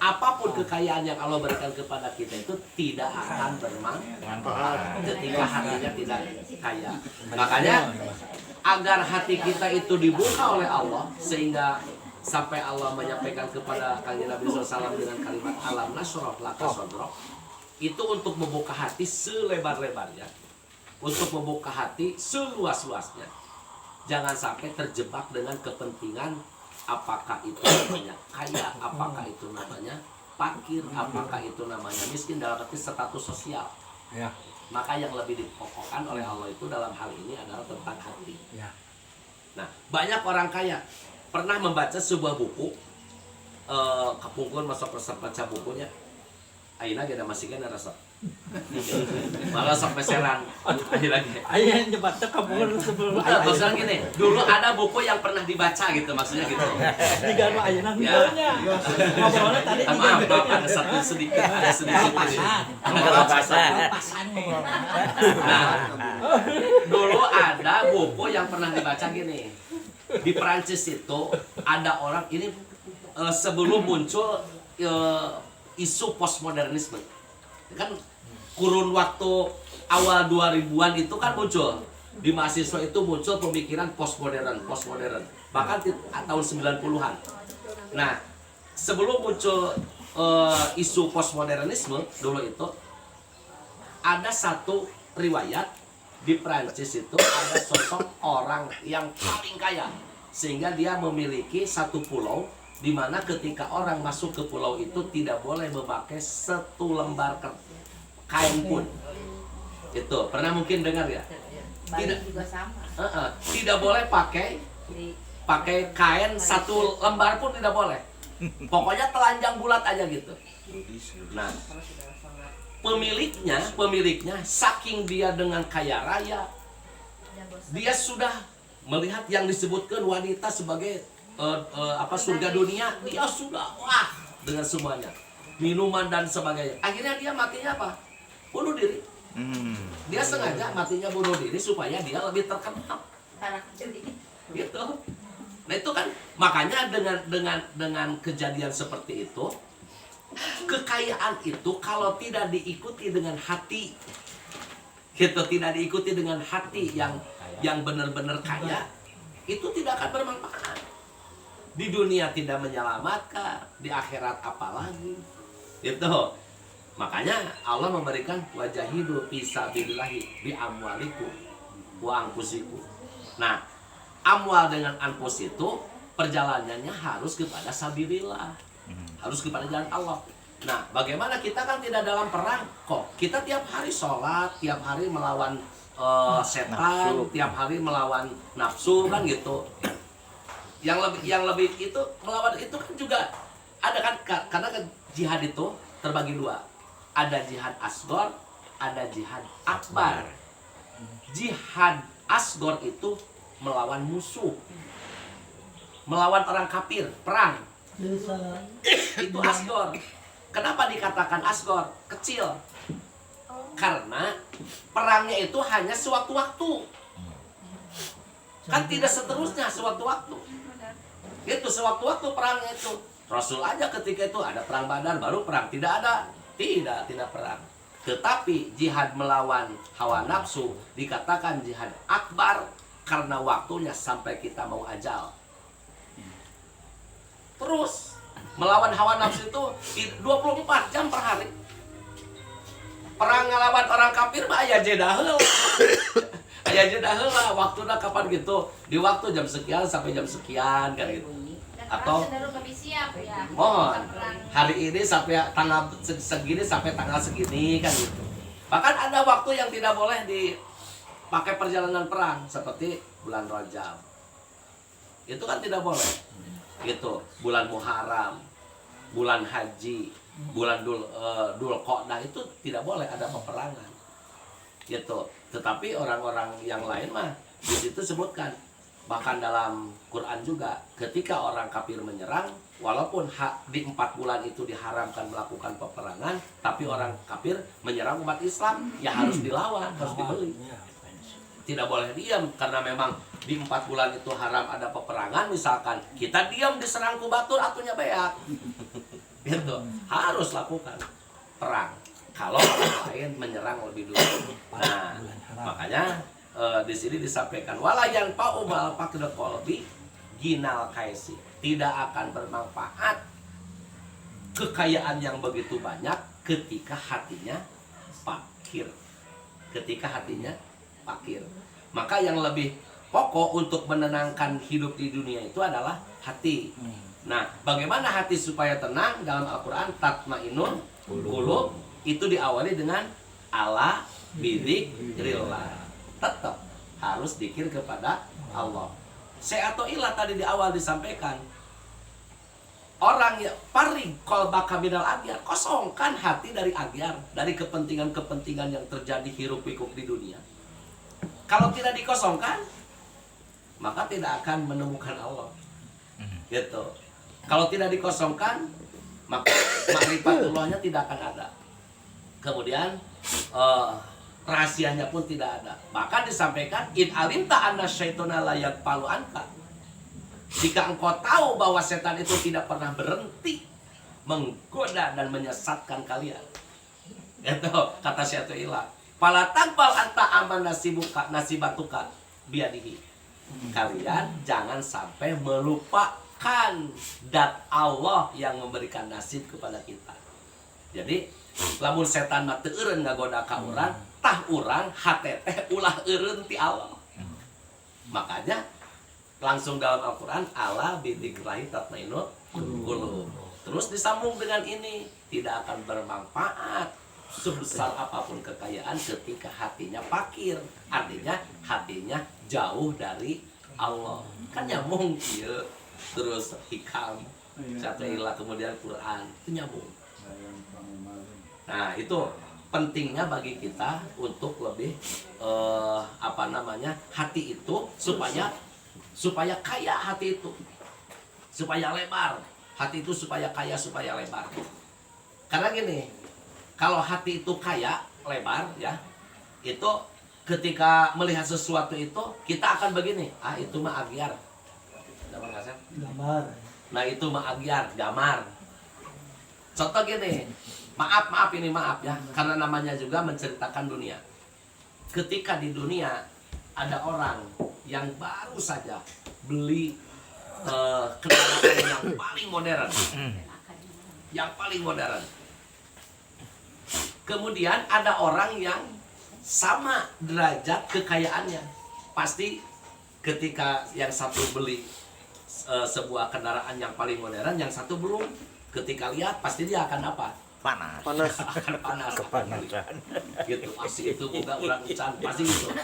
apapun kekayaan yang Allah berikan kepada kita itu tidak akan bermanfaat ketika hatinya tidak kaya. Makanya agar hati kita itu dibuka oleh Allah, sehingga sampai Allah menyampaikan kepada Kanjeng Nabi SAW dengan kalimat alam nasroh laka sodrok, itu untuk membuka hati selebar-lebarnya, untuk membuka hati seluas-luasnya. Jangan sampai terjebak dengan kepentingan apakah itu namanya kaya, apakah itu namanya fakir, apakah itu namanya miskin, dalam arti status sosial. Ya. Maka yang lebih dipokokkan oleh Allah itu dalam hal ini adalah tentang hati. Ya. Nah, banyak orang kaya pernah membaca sebuah buku, kepungkur masuk resep baca bukunya. Aina gak masih kan rasa. Malah sampai seran. Akhirnya. Aya nyebat teh kabur sebelum Bukan, maksudnya gini, dulu ada buku yang pernah dibaca gitu, maksudnya gitu. Digan mah ayeuna Ya. heunya. Ngobrolna tadi Maaf, ada satu sedikit ini. Ada pasan ngobrolna. Nah, dulu ada buku yang pernah dibaca gini. Di Perancis itu ada orang ini sebelum muncul isu postmodernisme. Kan kurun waktu awal 2000-an itu kan muncul. Di mahasiswa itu muncul pemikiran postmodern. Bahkan tahun 90-an. Nah, sebelum muncul isu postmodernisme dulu itu ada satu riwayat di Prancis itu ada sosok orang yang paling kaya sehingga dia memiliki satu pulau di mana ketika orang masuk ke pulau itu tidak boleh memakai satu lembar kain pun. Itu pernah mungkin dengar ya? Tidak juga sama. Tidak boleh pakai kain satu lembar pun tidak boleh. Pokoknya telanjang bulat aja gitu. Nah, pemiliknya saking dia dengan kaya raya, dia sudah melihat yang disebutkan wanita sebagai surga dunia, dia sudah wah dengan semuanya, minuman dan sebagainya. Akhirnya dia matinya apa? Bunuh diri. Dia sengaja matinya bunuh diri supaya dia lebih terkenal. Gitu. Nah itu kan makanya dengan kejadian seperti itu, kekayaan itu kalau tidak diikuti dengan hati, gitu, tidak diikuti dengan hati yang benar-benar kaya, itu tidak akan bermanfaat. Di dunia tidak menyelamatkan, di akhirat apalagi. Gitu. Makanya Allah memberikan wajahidu fisabilillahi bi amwalikum wa anfusikum. Nah, amwal dengan anfus itu perjalanannya harus kepada sabilillah. Harus kepada jalan Allah. Nah, bagaimana kita kan tidak dalam perang kok. Kita tiap hari sholat, tiap hari melawan setan, tiap hari melawan nafsu kan gitu. Yang lebih itu melawan itu kan juga ada kan, karena kan jihad itu terbagi dua. Ada jihad asgor, ada jihad akbar. Jihad asgor itu melawan musuh, melawan orang kafir, perang. Itu asgor. Kenapa dikatakan asgor? Kecil. Karena perangnya itu hanya sewaktu-waktu. Kan tidak seterusnya sewaktu-waktu. Itu sewaktu-waktu perangnya itu. Rasul aja ketika itu ada perang Badar baru perang, tidak ada. Tidak perang. Tetapi jihad melawan hawa nafsu dikatakan jihad akbar karena waktunya sampai kita mau ajal. Terus melawan hawa nafsu itu 24 jam per hari. Perang ngelawan orang kafir mah aya jeda heula. Aya jeda heula waktuna kapan gitu. Di waktu jam sekian sampai jam sekian kan gitu. Atau cenderung lebih siap ya. mohon hari ini sampai tanggal segini sampai tanggal segini kan gitu. Bahkan ada waktu yang tidak boleh dipakai perjalanan perang seperti bulan Rajab. Itu kan tidak boleh. Gitu, bulan Muharram, bulan Haji, bulan Dul Qodah itu tidak boleh ada peperangan. Gitu. Tetapi orang-orang yang lain mah di situ sebutkan. Bahkan dalam Quran juga ketika orang kafir menyerang walaupun di 4 bulan itu diharamkan melakukan peperangan, tapi orang kafir menyerang umat Islam ya harus dilawan, harus dibeli. Tidak boleh diam karena memang di 4 bulan itu haram ada peperangan. Misalkan kita diam diserang ku batur atunya beak. Gitu. Harus lakukan perang kalau orang lain menyerang lebih dulu. Nah, makanya di sini disampaikan wala yang paumal pakil qalbi ginal kaisi, tidak akan bermanfaat kekayaan yang begitu banyak ketika hatinya fakir. Ketika hatinya fakir. Maka yang lebih pokok untuk menenangkan hidup di dunia itu adalah hati. Nah, bagaimana hati supaya tenang? Dalam Al-Qur'an tatmainun qulub itu diawali dengan ala bidzikrillah. Tetap harus dzikir kepada Allah. Atau ilah tadi di awal disampaikan. Orang yang paring qalbaka minal agyar, kosongkan hati dari agyar, dari kepentingan-kepentingan yang terjadi hiruk pikuk di dunia. Kalau tidak dikosongkan, maka tidak akan menemukan Allah. Gitu. Kalau tidak dikosongkan, maka makrifatullahnya tidak akan ada. Kemudian rahasianya pun tidak ada. Bahkan disampaikan in alimta anna syaitana la yaqbalu anka. Jika engkau tahu bahwa setan itu tidak pernah berhenti menggoda dan menyesatkan kalian. Itu kata Syaikhullah. Fala taqbal anta aman nasibatuka biadihi. Kalian jangan sampai melupakan dat Allah yang memberikan nasib kepada kita. Jadi lamun setan mah teu eureun ngagoda ka urang, tah urang hate teh ulah eureun ti Allah. Makanya langsung dalam Al-Qur'an ala bidzikrillahi tatmainul qulub. Terus disambung dengan ini, tidak akan bermanfaat sebesar apapun kekayaan ketika hatinya fakir. Artinya hatinya jauh dari Allah. Kan nyambung ieu. Terus hikam, Syaikhullah kemudian Quran, itu nyambung. Nah, itu pentingnya bagi kita untuk lebih hati itu supaya kaya hati itu. Supaya lebar. Hati itu supaya kaya, supaya lebar. Karena gini, kalau hati itu kaya, lebar ya, itu ketika melihat sesuatu itu kita akan begini, itu mah agyar. Gambar. Nah, itu mah agyar, gamar. Contoh gini, maaf ya, karena namanya juga menceritakan dunia. Ketika di dunia ada orang yang baru saja beli kendaraan yang paling modern, kemudian ada orang yang sama derajat kekayaannya. Pasti ketika yang satu beli sebuah kendaraan yang paling modern, yang satu belum. Ketika lihat pasti dia akan apa? Panas. Akan panas. Kepanasan. Gitu pasti itu bukan urang encan pasti gitu.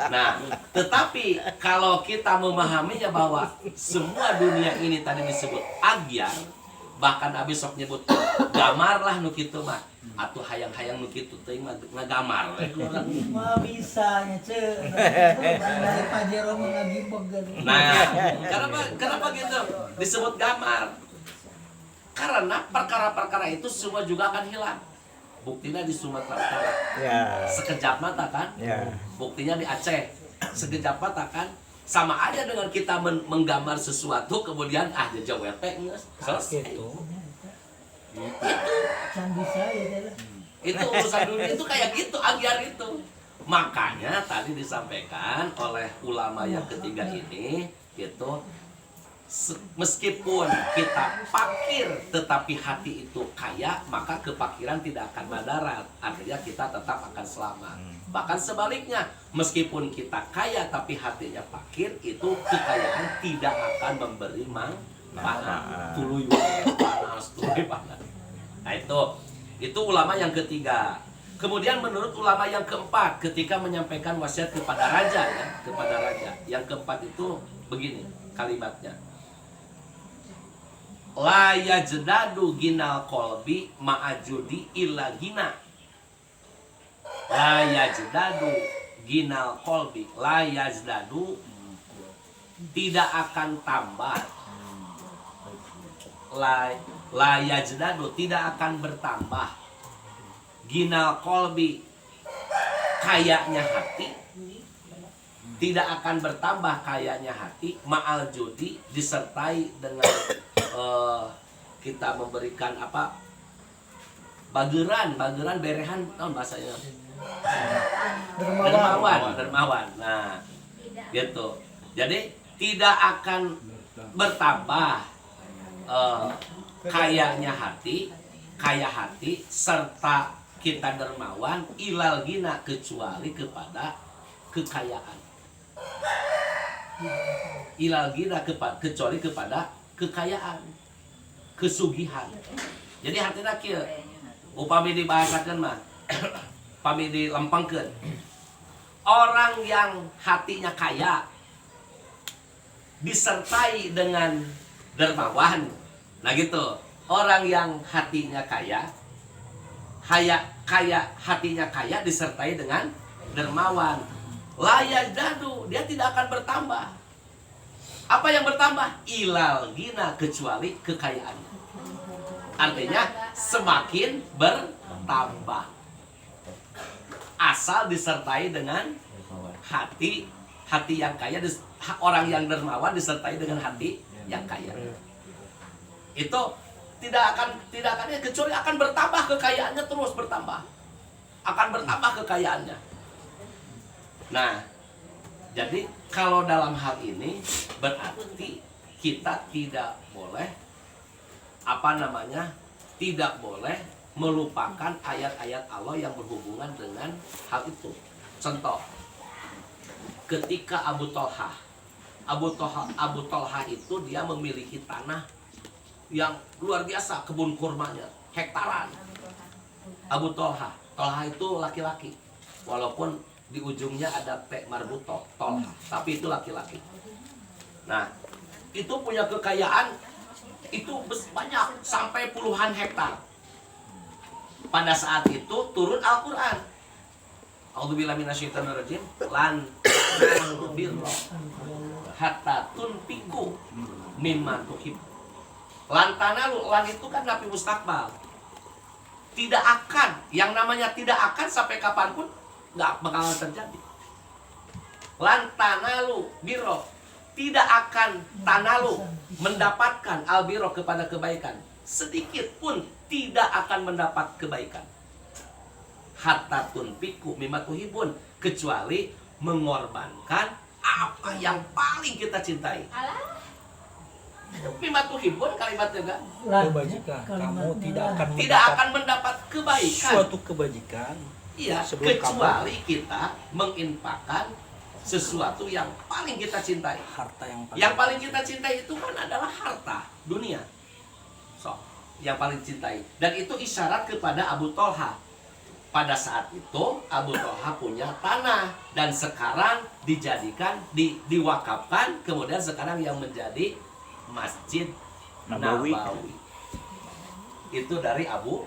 Nah, tetapi kalau kita memahaminya bahwa semua dunia ini tadi disebut agyar, bahkan abis sok nyebut gamar lah nu kitu mah, atuh hayang-hayang nu kitu teuing mah ngagamar we urang. Mah bisa nya ce. Dari Pajero mah ngagibeg. Nah, kenapa gitu disebut gamar? Karena perkara-perkara itu semua juga akan hilang. buktinya di Sumatera Utara. Ya. Sekejap mata kan? Ya. Buktinya di Aceh. Sekejap mata kan? Sama aja dengan kita menggambar sesuatu kemudian jawab geus selesai. Gitu. Can bisa ya teh. Itu urusan dunia itu kayak gitu, agyar itu. Makanya tadi disampaikan oleh ulama yang ketiga ini gitu, meskipun kita fakir tetapi hati itu kaya, maka kefakiran tidak akan madarat, artinya kita tetap akan selamat. Bahkan sebaliknya, meskipun kita kaya tapi hatinya fakir, itu kekayaan tidak akan memberi manfaat. Tuluy wae panas, tuluy panas. Nah itu ulama yang ketiga. Kemudian menurut ulama yang keempat, ketika menyampaikan wasiat kepada raja ya, kepada raja. Yang keempat itu begini kalimatnya. La yajdadu ginal kolbi ma'ajudi illa gina. La yajdadu ginal kolbi. La yajdadu tidak akan tambah. La yajdadu tidak akan bertambah. Ginal kolbi, kayanya hati, tidak akan bertambah kayanya hati. Ma'al judi, disertai dengan kita memberikan apa, bageran berehan, tahun bahasanya dermawan. Nah gitu, jadi tidak akan bertambah kayanya hati, kaya hati serta kita dermawan ilal gina, kecuali kepada kekayaan. Ilal gina kecuali kepada kekayaan, kesugihan. Jadi artinya kieu, upami dibahasakeun mah, upami dilempengkeun. Orang yang hatinya kaya disertai dengan dermawan. Nah gitu. Orang yang hatinya kaya hatinya kaya disertai dengan dermawan. Layak dadu, dia tidak akan bertambah. Apa yang bertambah? Ilal gina, kecuali kekayaannya. Artinya semakin bertambah. Asal disertai dengan hati yang kaya, orang yang dermawan disertai dengan hati yang kaya. Itu tidak akan kecuali akan bertambah kekayaannya, terus bertambah. Akan bertambah kekayaannya. Nah, jadi kalau dalam hal ini berarti kita tidak boleh tidak boleh melupakan ayat-ayat Allah yang berhubungan dengan hal itu. Contoh, ketika Abu Tolha itu dia memiliki tanah yang luar biasa, kebun kurmanya hektaran. Abu Tolha itu laki-laki, walaupun di ujungnya ada T marbuto, Tolha, tapi itu laki-laki. Nah, itu punya kekayaan itu banyak, sampai puluhan hektar. Pada saat itu turun Al-Quran. A'udzubillahi minasyaitonirrajim. Lan birra hatta tunfiqu mimma tuhibbu. Lantana lan itu kan nafi mustakbal. Tidak akan, yang namanya tidak akan sampai kapanpun nggak bakalan terjadi. Lantanalu biro, tidak akan tanalu mendapatkan albiro kepada kebaikan, sedikit pun tidak akan mendapat kebaikan. Hatta tunfiqu mimma tuhibun, kecuali mengorbankan apa yang paling kita cintai. Mimma tuhibun kalimatnya enggak? Kebajikan. Kamu tidak akan mendapat kebaikan. suatu kebajikan. Iya, sebelum kecuali kita menginfakkan sesuatu yang paling kita cintai. Harta Yang paling kita cintai itu kan adalah harta dunia. Yang paling cintai. Dan itu isyarat kepada Abu Tolha. Pada saat itu Abu Tolha punya tanah dan sekarang dijadikan diwakafkan, kemudian sekarang yang menjadi Masjid Nabawi. Itu dari Abu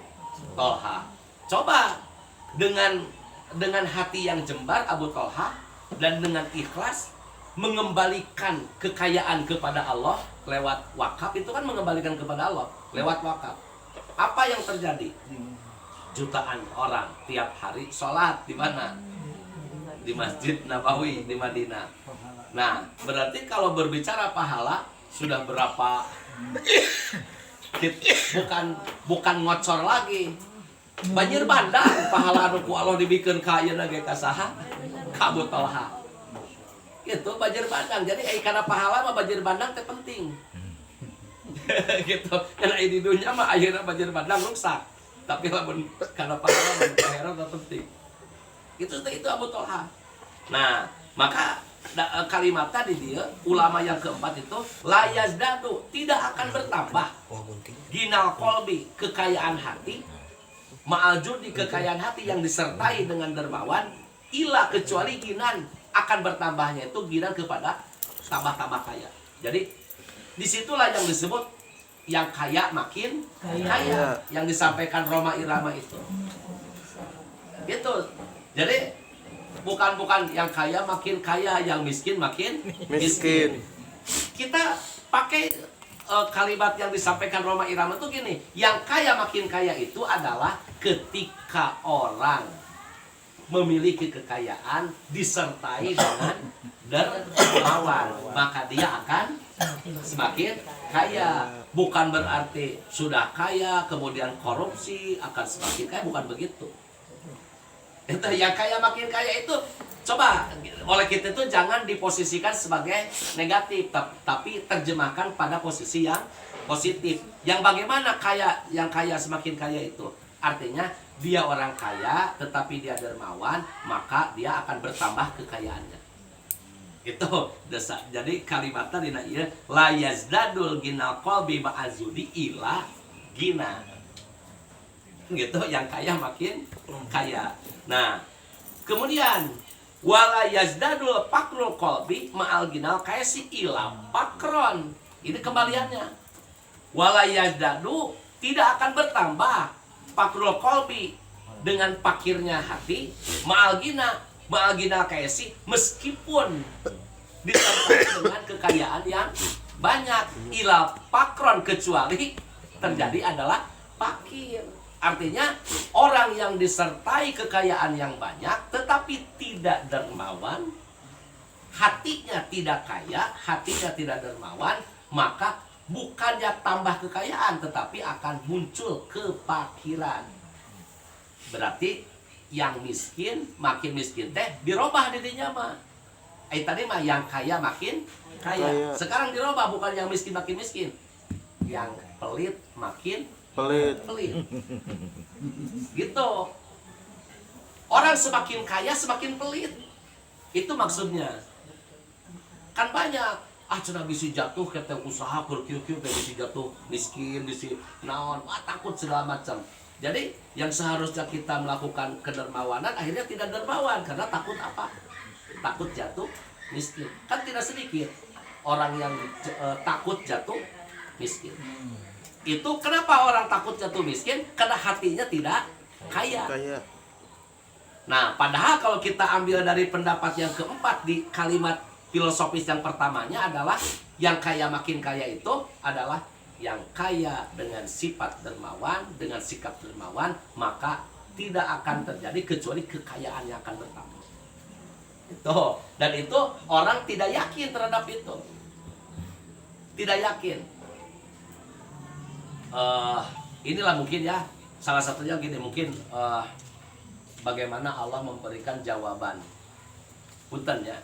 Tolha. Coba dengan hati yang jembar Abu Tolha dan dengan ikhlas mengembalikan kekayaan kepada Allah lewat wakaf. Itu kan mengembalikan kepada Allah lewat wakaf. Apa yang terjadi? jutaan orang tiap hari sholat di mana? Di Masjid Nabawi di Madinah. Nah, berarti kalau berbicara pahala sudah berapa? Bukan ngocor lagi. Banjir bandang pahala anu ku Allah dibikeun ka ayeuna ge ka saha? Ka Abu Thalha. Itu banjir bandang. Jadi karena pahala mah banjir bandang teh penting. Gitu. Karena di dunia mah ayeuna banjir bandang rusak. Tapi lamun karena pahala mah akhirat teh penting. Itu Abu Thalha. Nah, maka kalimat tadi dia ulama yang keempat itu la yazdadu, tidak akan bertambah. Ginal qalbi, kekayaan hati, ma'al judi, kekayaan hati yang disertai dengan dermawan, ila kecuali ginan, akan bertambahnya itu ginan kepada tambah-tambah kaya. Jadi disitulah yang disebut yang kaya makin kaya, yang disampaikan Roma Irama itu. Gitu. Jadi bukan yang kaya makin kaya, yang miskin makin miskin. Kita pakai kalimat yang disampaikan Roma Irama itu gini, yang kaya makin kaya itu adalah ketika orang memiliki kekayaan disertai dengan dermawan, maka dia akan semakin kaya. Bukan berarti sudah kaya kemudian korupsi akan semakin kaya, bukan begitu. Itu yang kaya makin kaya itu coba oleh kita itu jangan diposisikan sebagai negatif, tapi terjemahkan pada posisi yang positif. Yang bagaimana yang kaya semakin kaya itu? Artinya dia orang kaya tetapi dia dermawan, maka dia akan bertambah kekayaannya. Itu desa. Jadi kalimatnya dina ieu la yazdadul ginal qalbi ma'azudi ila gina. Gitu, yang kaya makin kaya. Nah, kemudian wala yazdadul pakrul qalbi ma'al ginal kaisi ila pakron. Ini kembaliannya. Wala yazdadu, tidak akan bertambah pakrul qalbi dengan pakirnya hati ma'al gina kaisi, meskipun disertai dengan kekayaan yang banyak. Ila pakron, kecuali terjadi adalah pakir. Artinya orang yang disertai kekayaan yang banyak tetapi tidak dermawan, hatinya tidak kaya, hatinya tidak dermawan, maka bukannya tambah kekayaan tetapi akan muncul kepakiran. Berarti yang miskin makin miskin teh dirobah dirinya mah. Tadi mah yang kaya makin kaya. Sekarang dirobah, bukan yang miskin makin miskin, yang pelit makin pelit. Gitu. Orang semakin kaya semakin pelit. Itu maksudnya. Kan banyak cenah bisi jatuh kita usaha kieu-kieu bisi jatuh miskin, bisi naon, takut segala macam. Jadi yang seharusnya kita melakukan kedermawanan akhirnya tidak dermawan karena takut apa? Takut jatuh miskin. Kan tidak sedikit orang yang takut jatuh miskin. Itu kenapa orang takut jatuh miskin? Karena hatinya tidak kaya. Nah, padahal kalau kita ambil dari pendapat yang keempat di kalimat filosofis yang pertamanya adalah yang kaya makin kaya itu adalah yang kaya dengan sifat dermawan, dengan sikap dermawan, maka tidak akan terjadi kecuali kekayaan yang akan bertambah. Itu, dan itu orang tidak yakin terhadap itu. Tidak yakin. Inilah mungkin ya salah satunya gini, mungkin bagaimana Allah memberikan jawaban. Punten ya.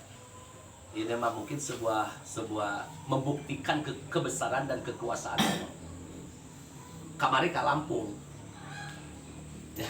Ini mah mungkin sebuah membuktikan kebesaran dan kekuasaan Allah. Kamari ka Lampung,